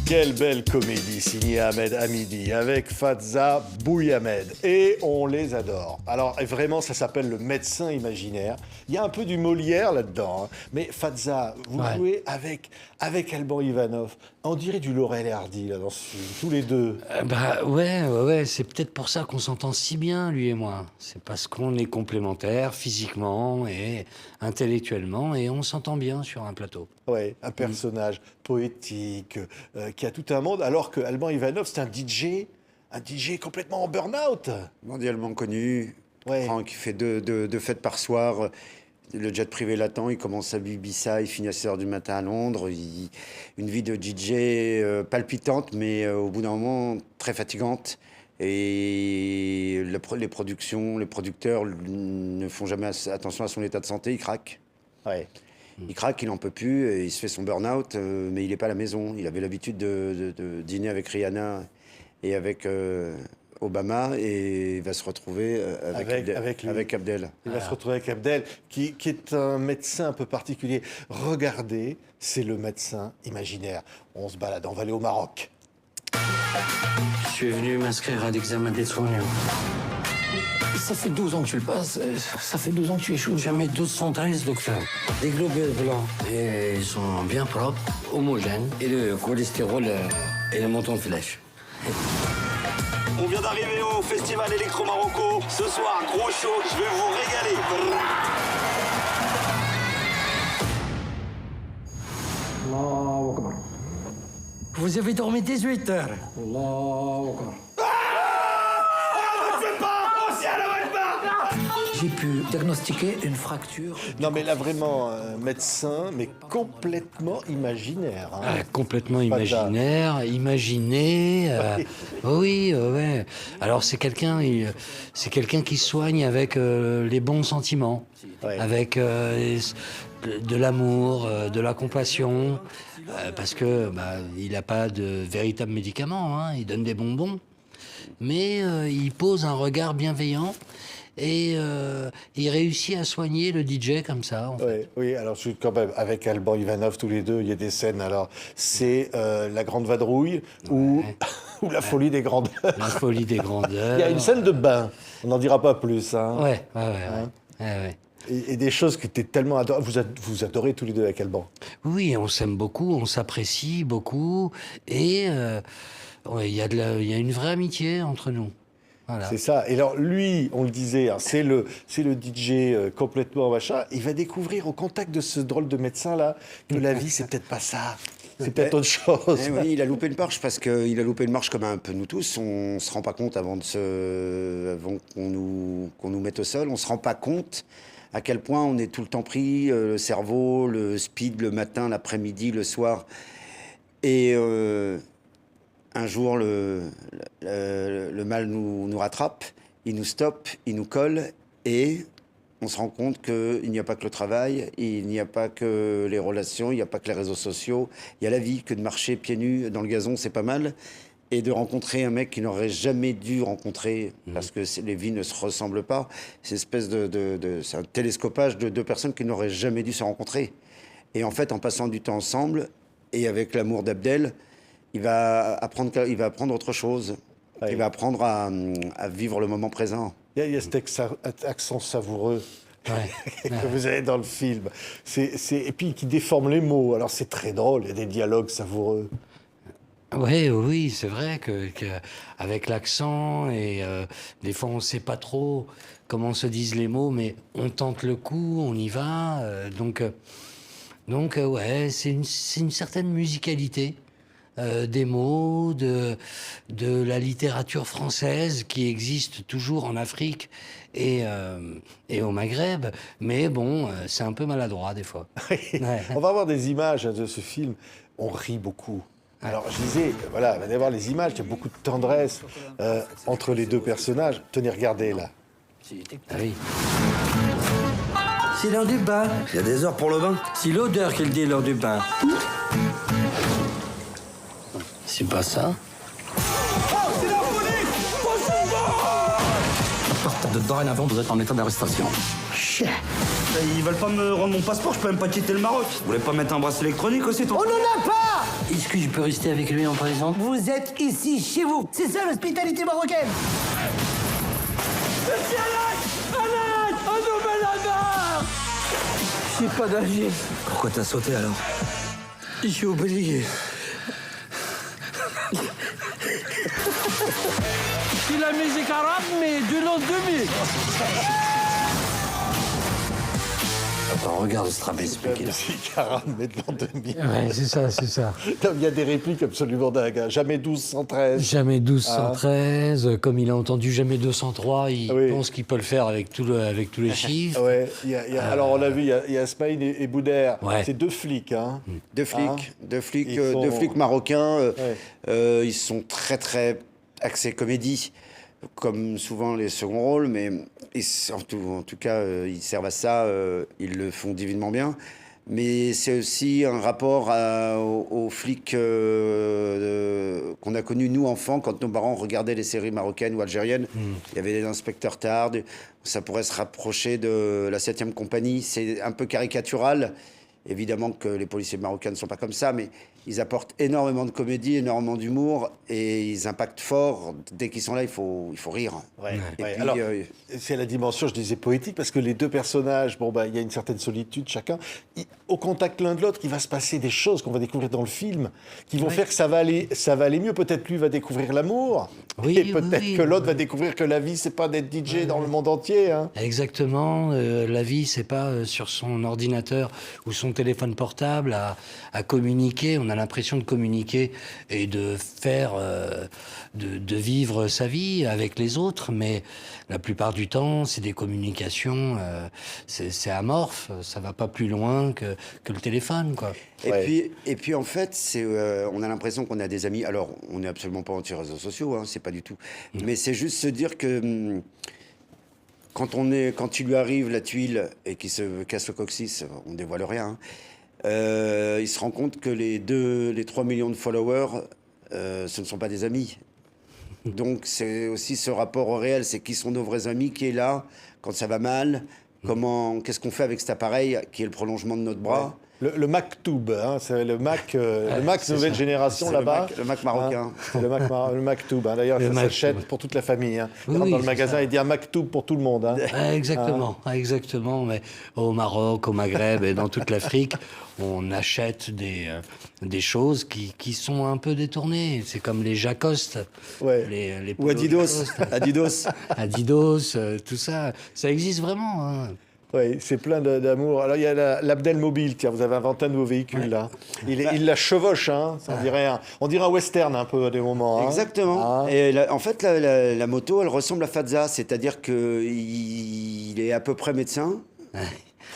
Quelle belle comédie signée Ahmed Hamidi avec Fadza Bouyamed. Et on les adore. Alors vraiment, ça s'appelle Le médecin imaginaire. Il y a un peu du Molière là-dedans. Hein. Mais Fadza, vous jouez avec Alban Ivanov. On dirait du Laurel et Hardy là, dans ce film, tous les deux. Ouais. C'est peut-être pour ça qu'on s'entend si bien, lui et moi. C'est parce qu'on est complémentaires physiquement et intellectuellement et on s'entend bien sur un plateau. Ouais, un personnage poétique, qui a tout un monde, alors que Alban Ivanov, c'est un DJ complètement en burn-out. Mondialement connu, Ouais. Franck, il fait deux fêtes par soir. Le jet privé l'attend, il commence à Ibiza, il finit à 6 h du matin à Londres. Une vie de DJ palpitante, mais au bout d'un moment très fatigante. Et les productions, les producteurs ne font jamais attention à son état de santé, il craque. Ouais. Il craque, il n'en peut plus, et il se fait son burn-out, mais il n'est pas à la maison. Il avait l'habitude de dîner avec Rihanna et avec Obama, et il va se retrouver avec Abdel. Il va se retrouver avec Abdel, qui est un médecin un peu particulier. Regardez, c'est le médecin imaginaire. On se balade, on va aller au Maroc. Je suis venu m'inscrire à l'examen des soignants. Ça fait 12 ans que tu le passes, ça fait 12 ans que tu échoues. Jamais 1213, docteur. Des globules blancs. Et ils sont bien propres, homogènes. Et le cholestérol et le montant de flèche. On vient d'arriver au festival Electro Marocco. Ce soir, gros show, je vais vous régaler. Allahu Akbar. Vous avez dormi 18 heures. Allahu Akbar. J'ai pu diagnostiquer une fracture. Non, mais là, vraiment, un médecin, mais complètement imaginaire. Hein. Complètement imaginaire, imaginé. Oui, ouais. Alors c'est quelqu'un qui soigne avec les bons sentiments, avec de l'amour, de la compassion, parce que il n'a pas de véritable médicament. Hein. Il donne des bonbons, mais il pose un regard bienveillant. Et il réussit à soigner le DJ comme ça. En fait. Oui, alors je suis quand même avec Alban Ivanov, tous les deux, il y a des scènes. Alors, c'est La Grande Vadrouille ou La Folie des Grandeurs. La Folie des Grandeurs. Il y a une scène de bain, on n'en dira pas plus. Hein. Ouais. Et des choses que tu es tellement adoré. Vous adorez tous les deux avec Alban. Oui, on s'aime beaucoup, on s'apprécie beaucoup. Et il y a une vraie amitié entre nous. Voilà. C'est ça. Et alors, lui, on le disait, hein, c'est le DJ complètement machin. Il va découvrir au contact de ce drôle de médecin-là que la vie, c'est peut-être pas ça. C'est peut-être autre chose. Oui, il a loupé une marche parce qu'il a loupé une marche comme un peu nous tous. On se rend pas compte avant qu'on nous mette au sol. On se rend pas compte à quel point on est tout le temps pris, le cerveau, le speed, le matin, l'après-midi, le soir. Et un jour, le mal nous rattrape, il nous stoppe, il nous colle, et on se rend compte qu'il n'y a pas que le travail, il n'y a pas que les relations, il n'y a pas que les réseaux sociaux, il y a la vie, que de marcher pieds nus dans le gazon, c'est pas mal, et de rencontrer un mec qu'il n'aurait jamais dû rencontrer, parce que les vies ne se ressemblent pas. C'est c'est un télescopage de deux personnes qui n'auraient jamais dû se rencontrer. Et en fait, en passant du temps ensemble, et avec l'amour d'Abdel, il va apprendre autre chose. Ouais. Il va apprendre à vivre le moment présent. Il y a cet accent savoureux que vous avez dans le film. Et puis qui déforme les mots. Alors c'est très drôle, il y a des dialogues savoureux. Oui, c'est vrai qu'avec l'accent, et des fois on ne sait pas trop comment se disent les mots, mais on tente le coup, on y va. Donc c'est une certaine musicalité. Des mots, de la littérature française qui existe toujours en Afrique et au Maghreb. Mais bon, c'est un peu maladroit des fois. On va avoir des images de ce film. On rit beaucoup. Alors, je disais, voilà, il va y avoir les images, il y a beaucoup de tendresse entre les deux personnages. Tenez, regardez là. Oui. C'est l'heure du bain. Il y a des heures pour le bain. C'est l'odeur qu'il dit, l'heure du bain. C'est pas ça. À partir de dorénavant, vous êtes en état d'arrestation. Ils veulent pas me rendre mon passeport, je peux même pas quitter le Maroc. Vous voulez pas mettre un bracelet électronique aussi, toi? On n'en a pas! Est-ce que je peux rester avec lui en présent? Vous êtes ici, chez vous. C'est ça l'hospitalité marocaine. Monsieur Alak, un nouvel hasard. J'ai pas nager. Pourquoi t'as sauté alors? Je suis obligé. C'est la musique arabe, mais de l'an 2000. Attends, regarde ce trapèze qui est là. C'est Caram, mais de l'an 2000. Ouais, c'est ça, c'est ça. Il y a des répliques absolument dingues. Hein. Jamais 1213. Jamais 1213, comme il a entendu jamais 203, il pense qu'il peut le faire avec, avec tous les chiffres. Ouais, alors on l'a vu, il y a Smaïn et Boudère. Ouais. C'est deux flics. Hein. Deux flics, Hein deux flics, Ils sont- deux flics marocains. Ils sont très très axés comédie, comme souvent les seconds rôles, mais en tout cas, ils servent à ça. Ils le font divinement bien. Mais c'est aussi un rapport aux flics qu'on a connus, nous, enfants, quand nos parents regardaient les séries marocaines ou algériennes. Il y avait les inspecteurs Tard. Ça pourrait se rapprocher de la 7e compagnie. C'est un peu caricatural. Évidemment que les policiers marocains ne sont pas comme ça, mais ils apportent énormément de comédie, énormément d'humour, et ils impactent fort. Dès qu'ils sont là, il faut rire. Ouais, Et ouais. puis, Alors, c'est la dimension, je disais, poétique, parce que les deux personnages, il y a une certaine solitude chacun. Au contact l'un de l'autre, il va se passer des choses qu'on va découvrir dans le film, qui vont faire que ça va aller mieux. Peut-être lui va découvrir l'amour, Oui, et peut-être oui, que oui. l'autre va découvrir que la vie, c'est pas d'être DJ dans le monde entier. Hein. Exactement. La vie, c'est pas sur son ordinateur ou son téléphone portable à communiquer. On a l'impression de communiquer et de faire, de vivre sa vie avec les autres, mais la plupart du temps, c'est des communications, c'est amorphe. Ça va pas plus loin que le téléphone, quoi. Et puis en fait, on a l'impression qu'on a des amis. Alors, on n'est absolument pas anti-réseaux sociaux, hein, c'est pas du tout. Mais c'est juste se dire que quand il lui arrive la tuile et qu'il se casse le coccyx, on dévoile rien. Hein, il se rend compte que les 3 millions de followers, ce ne sont pas des amis. Donc c'est aussi ce rapport au réel, c'est qui sont nos vrais amis, qui est là quand ça va mal, qu'est-ce qu'on fait avec cet appareil qui est le prolongement de notre bras. Le Maktoub, hein, c'est le Mac nouvelle génération C'est là-bas. le Mac marocain. Hein, c'est le Maktoub. Hein. D'ailleurs, Le ça Maktoub. s'achète pour toute la famille. Hein. Oui, Dans oui, le c'est magasin, ça. il dit un Maktoub pour tout le monde. Hein. Exactement, exactement. Mais au Maroc, au Maghreb et dans toute l'Afrique, on achète des choses qui sont un peu détournées. C'est comme les Jacoste, Ouais. les Ou polos Adidas. Lacoste, Adidas. Adidas, tout ça. Ça existe vraiment. Hein. Oui, c'est plein d'amour. Alors, il y a l'Abdel Mobile, tiens, vous avez inventé un de vos véhicules, là. Il la chevauche, hein. On dirait un western, un peu, à des moments. Hein. Exactement. Ah. Et en fait, la moto, elle ressemble à Fadza, c'est-à-dire qu'il est à peu près médecin.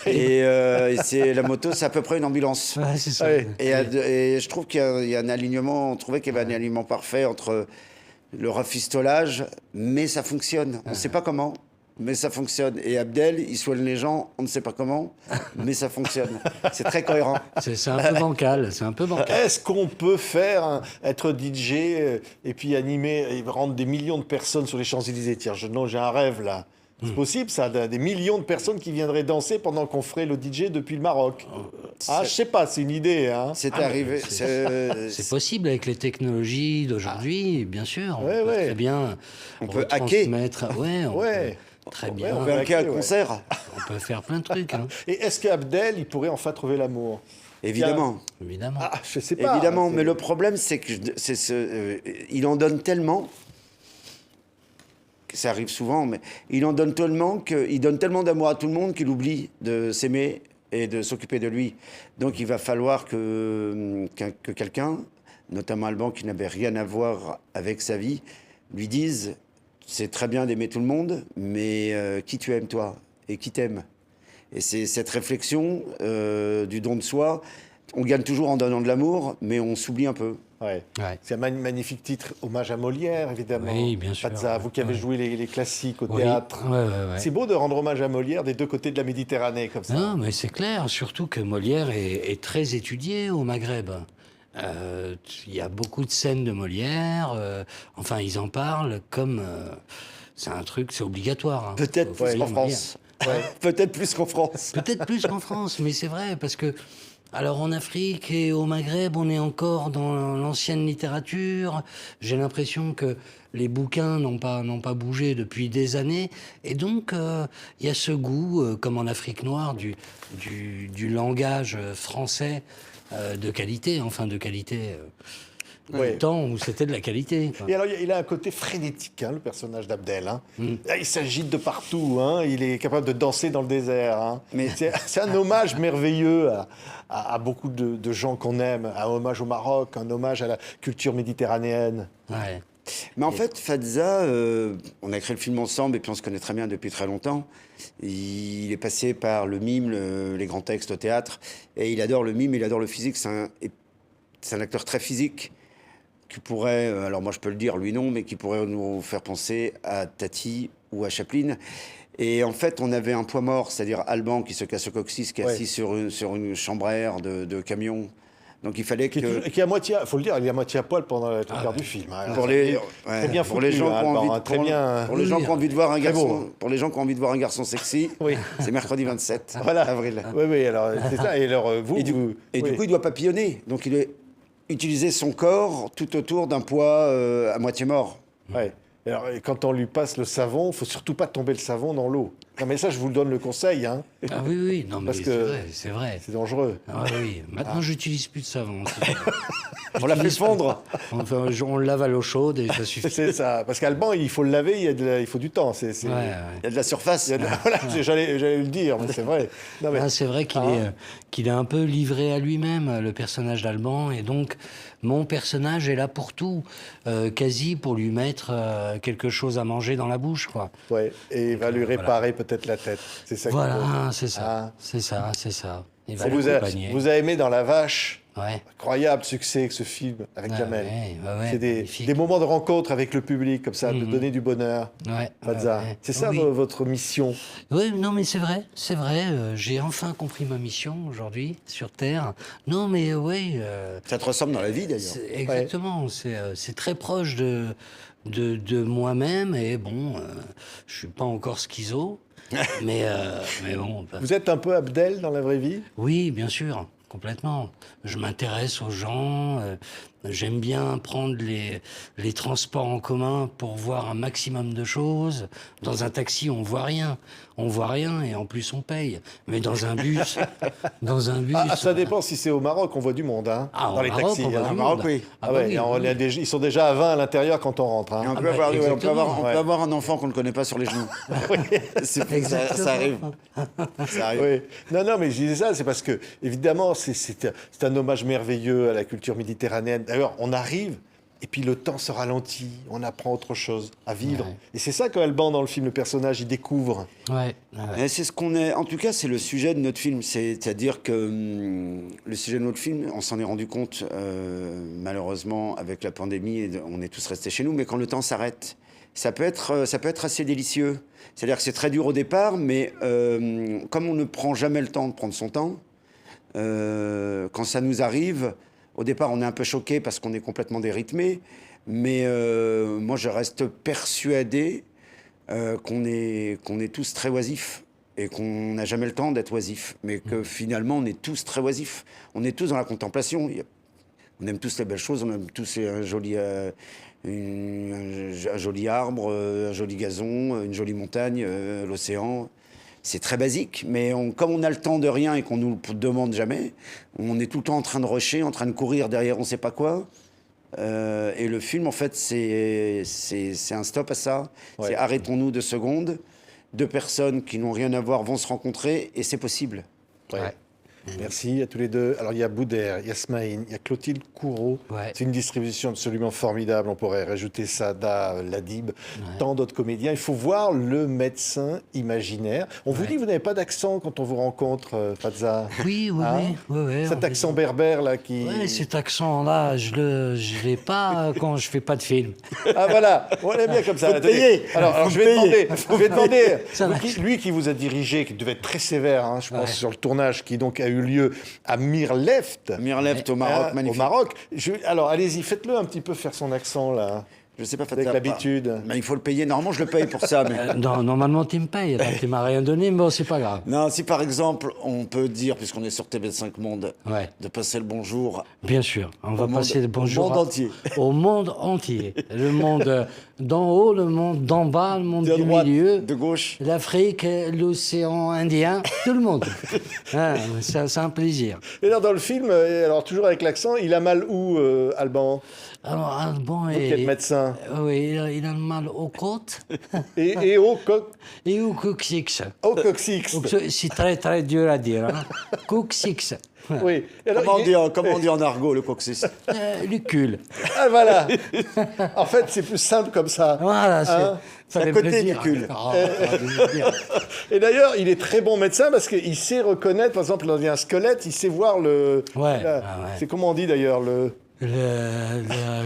Et la moto, c'est à peu près une ambulance. Ouais, c'est ça. Ouais. Et je trouve qu'il y a un alignement, on trouvait qu'il y avait un alignement parfait entre le rafistolage, mais ça fonctionne. On ne sait pas comment, mais ça fonctionne. Et Abdel, il soigne les gens, on ne sait pas comment, mais ça fonctionne. C'est très cohérent. C'est un peu bancal. C'est un peu bancal. Est-ce qu'on peut être DJ et puis animer et rendre des millions de personnes sur les Champs-Élysées? Tiens, j'ai un rêve, là. C'est possible, ça, des millions de personnes qui viendraient danser pendant qu'on ferait le DJ depuis le Maroc. Je sais pas, c'est une idée. Hein. C'est arrivé. C'est possible avec les technologies d'aujourd'hui, bien sûr. Ouais, on peut ouais. très bien On peut hacker. retransmettre. Ouais, Ouais. très Ouais, bien. On peut hacker un ouais. concert. On peut faire plein de trucs, hein, Et est-ce qu'Abdel, il pourrait enfin trouver l'amour? Évidemment. évidemment. Je sais pas. Évidemment, c'est- mais le problème, c'est que il en donne tellement. Ça arrive souvent, mais il en donne tellement qu'il donne tellement d'amour à tout le monde qu'il oublie de s'aimer et de s'occuper de lui. Donc il va falloir que quelqu'un, notamment Alban, qui n'avait rien à voir avec sa vie, lui dise c'est très bien d'aimer tout le monde, mais qui tu aimes toi et qui t'aime. Et c'est cette réflexion du don de soi. On gagne toujours en donnant de l'amour, mais on s'oublie un peu. Ouais. Ouais. C'est un magnifique titre, hommage à Molière, évidemment. Oui, bien sûr. Fadza, vous qui avez Ouais. joué les classiques au Oui. théâtre. Ouais. C'est beau de rendre hommage à Molière des deux côtés de la Méditerranée, comme ça. Non, mais c'est clair, surtout que Molière est très étudié au Maghreb. Il y a beaucoup de scènes de Molière, enfin ils en parlent comme... c'est un truc, c'est obligatoire. Hein. Peut-être Faut plus lire en Molière. France. Peut-être plus qu'en France. Peut-être plus qu'en France, mais c'est vrai, parce que, alors en Afrique et au Maghreb, on est encore dans l'ancienne littérature. J'ai l'impression que les bouquins n'ont pas bougé depuis des années. Et donc, il y a ce goût, comme en Afrique noire, du langage français de qualité, enfin de qualité. Ouais. Temps où c'était de la qualité. Quoi. Et alors, il a un côté frénétique, hein, le personnage d'Abdel. Hein. Il s'agite de partout, hein. Il est capable de danser dans le désert. Hein. Mais- C'est un hommage merveilleux à beaucoup de gens qu'on aime, un hommage au Maroc, un hommage à la culture méditerranéenne. Ouais. Mais en fait, Fadza, on a créé le film ensemble et puis on se connaît très bien depuis très longtemps. Il est passé par le mime, les grands textes au théâtre, et il adore le mime, il adore le physique. C'est un acteur très physique qui pourrait, alors moi je peux le dire, lui non, mais qui pourrait nous faire penser à Tati ou à Chaplin. Et en fait, on avait un poids mort, c'est-à-dire Alban qui se casse le coccyx, qui est assis sur une chambre à air de camion. Donc il fallait Qui que... est à moitié, faut le dire, il est à moitié à poil pendant la plupart du film. Hein. Pour C'est les, très bien pour foutu, les gens hein, qui ont Alban, envie, hein, très bien. pour les gens qui ont envie de voir un Très beau. garçon, pour les gens qui ont envie de voir un garçon sexy, Oui. c'est mercredi 27 Voilà. avril. Oui, oui, alors c'est ça. Et alors vous, Et du oui. coup, il doit papillonner. Donc il doit utiliser son corps tout autour d'un poids à moitié mort. Ouais. Et alors, et quand on lui passe le savon, faut surtout pas tomber le savon dans l'eau. Non, mais ça, je vous le donne le conseil, hein. Ah oui, oui, non, mais Parce c'est que- vrai, c'est vrai. C'est dangereux. Ah oui, maintenant j'utilise plus de savon. On l'a fait fondre. Enfin, on le lave à l'eau chaude et ça suffit. C'est ça. Parce qu'Alban, il faut le laver, il faut du temps. C'est, Ouais, ouais. Il y a de la surface. Voilà, j'allais le dire, mais c'est vrai. Non, mais- Ah, c'est vrai qu'il est un peu livré à lui-même, le personnage d'Alban, et donc mon personnage est là pour tout, quasi pour lui mettre quelque chose à manger dans la bouche, quoi. ouais. Et il va lui réparer peut-être la tête. C'est ça. qu'il Voilà, faut. c'est ça, Ah. c'est ça, c'est ça. Il va Et vous l'accompagner. vous avez aimé dans La Vache. Ouais. Incroyable succès avec ce film, avec Ah, Jamel. ouais, C'est magnifique. des moments de rencontre avec le public, comme ça, de donner du bonheur. Ouais, Fadza. ouais. C'est ça Oui. votre mission. Oui, non, mais c'est vrai, c'est vrai. J'ai enfin compris ma mission aujourd'hui sur Terre. Non, mais oui. Ça te ressemble dans la vie, d'ailleurs. Exactement, c'est très proche de moi-même et bon, je suis pas encore schizo, mais bon. Vous êtes un peu Abdel dans la vraie vie? Oui, bien sûr, complètement. Je m'intéresse aux gens. J'aime bien prendre les transports en commun pour voir un maximum de choses. Dans un taxi, on voit rien. On voit rien et en plus on paye. Mais dans un bus, Ça dépend si c'est au Maroc, on voit du monde, hein, Ah, au dans les Maroc, taxis. on voit hein. du Maroc, monde. oui. Ah, Ah bah ouais, oui, et oui. ils sont déjà à 20 à l'intérieur quand on rentre. Hein. Et on peut, bah, avoir, on peut exactement. avoir un enfant qu'on ne connaît pas sur les genoux. Ça arrive. Ça arrive. Oui. Non, mais je disais ça, c'est parce que, évidemment, c'est un hommage merveilleux à la culture méditerranéenne. D'ailleurs, on arrive, et puis le temps se ralentit, on apprend autre chose, à vivre. Ouais. Et c'est ça qu'Alban, dans le film, le personnage, il découvre. Ouais, ouais. Et c'est ce qu'on est. En tout cas, c'est le sujet de notre film. C'est-à-dire que le sujet de notre film, on s'en est rendu compte malheureusement avec la pandémie. Et on est tous restés chez nous. Mais quand le temps s'arrête, ça peut être assez délicieux. C'est-à-dire que c'est très dur au départ, mais comme on ne prend jamais le temps de prendre son temps, quand ça nous arrive, au départ, on est un peu choqué parce qu'on est complètement dérythmé. Mais moi, je reste persuadé qu'on est tous très oisifs et qu'on n'a jamais le temps d'être oisifs, mais que finalement on est tous très oisifs. On est tous dans la contemplation. On aime tous les belles choses, on aime tous un joli arbre, un joli gazon, une jolie montagne, l'océan. C'est très basique, mais comme on a le temps de rien et qu'on nous le demande jamais, on est tout le temps en train de rusher, en train de courir derrière on ne sait pas quoi. Et le film, en fait, c'est un stop à ça. Ouais. C'est arrêtons-nous 2 secondes. 2 personnes qui n'ont rien à voir vont se rencontrer et c'est possible. Ouais. Ouais. Merci à tous les deux. Alors, il y a Boudère, il y a Smaïn, il y a Clotilde Courreau. Ouais. C'est une distribution absolument formidable. On pourrait rajouter Sada, Ladib, tant d'autres comédiens. Il faut voir Le Médecin Imaginaire. On vous dit que vous n'avez pas d'accent quand on vous rencontre, Fadza. Oui, oui, Hein oui, oui. Cet accent berbère, là, qui... Ouais, cet accent-là, je l'ai pas quand je fais pas de film. Ah, voilà, on aime bien comme ça. Faut Attendez. payer. Alors, je vais demander, Ça marche. lui qui vous a dirigé, qui devait être très sévère, hein, je pense, sur le tournage, qui donc a eu lieu à Mirleft, Mirleft au Maroc, magnifique. Au Maroc. Alors, allez-y, faites-le un petit peu faire son accent, là. Je sais pas, Avec Fadza, l'habitude. Mais il faut le payer. Normalement, je le paye pour ça. Mais... Non, normalement, tu me payes. Donc, tu m'as rien donné, mais bon, c'est pas grave. Non, si par exemple, on peut dire, puisqu'on est sur TV5 Monde, Ouais. de passer le bonjour Bien sûr, on va monde- passer le bonjour au monde entier. au monde entier. Le monde d'en haut, le monde d'en bas, le monde de du droite, milieu, de gauche. l'Afrique, l'océan Indien, tout le monde. Hein, c'est un plaisir. Et là, dans le film, alors toujours avec l'accent, il a mal où, Alban? Alors, Alban Qui est médecin. oui, il a le mal aux côtes Et au et au coccyx. coccyx. Donc, c'est très très dur à dire. Hein. Coccyx. Oui. Et alors, Comment on dit en argot, le coccyx? Le cul. Ah, voilà. En fait, c'est plus simple comme ça. Voilà, Hein fallait à côté me le dire. du cul. Et d'ailleurs, il est très bon médecin parce qu'il sait reconnaître, par exemple, dans un squelette, il sait voir le... Ouais, la- ah ouais. C'est comment on dit d'ailleurs le...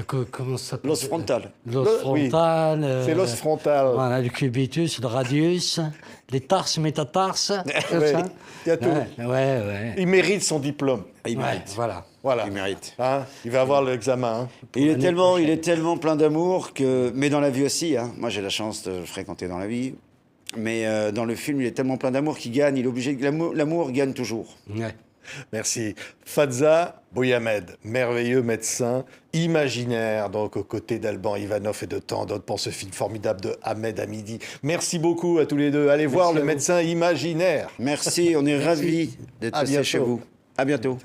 Comment ça s'appelle? L'os frontal. L'os Oui. frontal. C'est l'os frontal. Voilà, le cubitus, le radius, les tarses, métatarses, tout Ouais, ça. il y a tout. Ouais. Il mérite son diplôme. Il Ouais, mérite. voilà. Voilà. Il mérite. Hein, il va avoir l'examen. Hein. Il est tellement plein d'amour que, mais dans la vie aussi. Hein. Moi, j'ai la chance de le fréquenter dans la vie. Mais dans le film, il est tellement plein d'amour qu'il gagne. Il est obligé. L'amour gagne toujours. Ouais. Merci. Fadza Bouyamed, merveilleux médecin imaginaire, donc aux côtés d'Alban Ivanov et de tant d'autres pour ce film formidable de Ahmed Hamidi. Merci beaucoup à tous les deux. Allez voir à le vous. médecin imaginaire. Merci. On est ravis d'être À passé chez bientôt. vous. À bientôt.